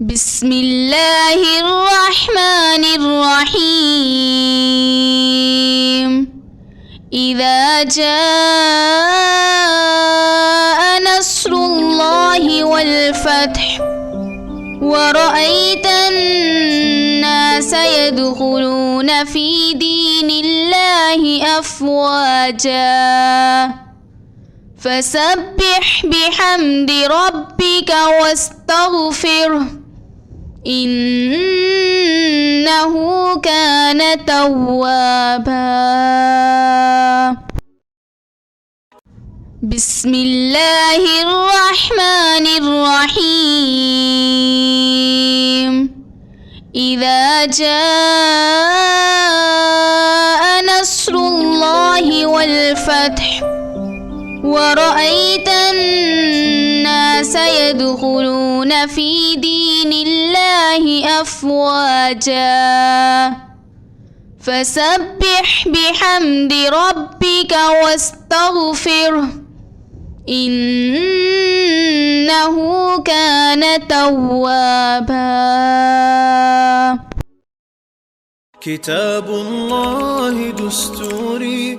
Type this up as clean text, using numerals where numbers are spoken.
بسم الله الرحمن الرحيم. إذا جاء نصر الله والفتح ورأيت الناس يدخلون في دين الله أفواجا فسبح بحمد ربك واستغفره إنه كان توابا. بسم الله الرحمن الرحيم. إذا جاء نصر الله والفتح ورأيت الناس يدخلون في دين الله أفواجا فسبح بحمد ربك واستغفره إنه كان توابا. كتاب الله دستوري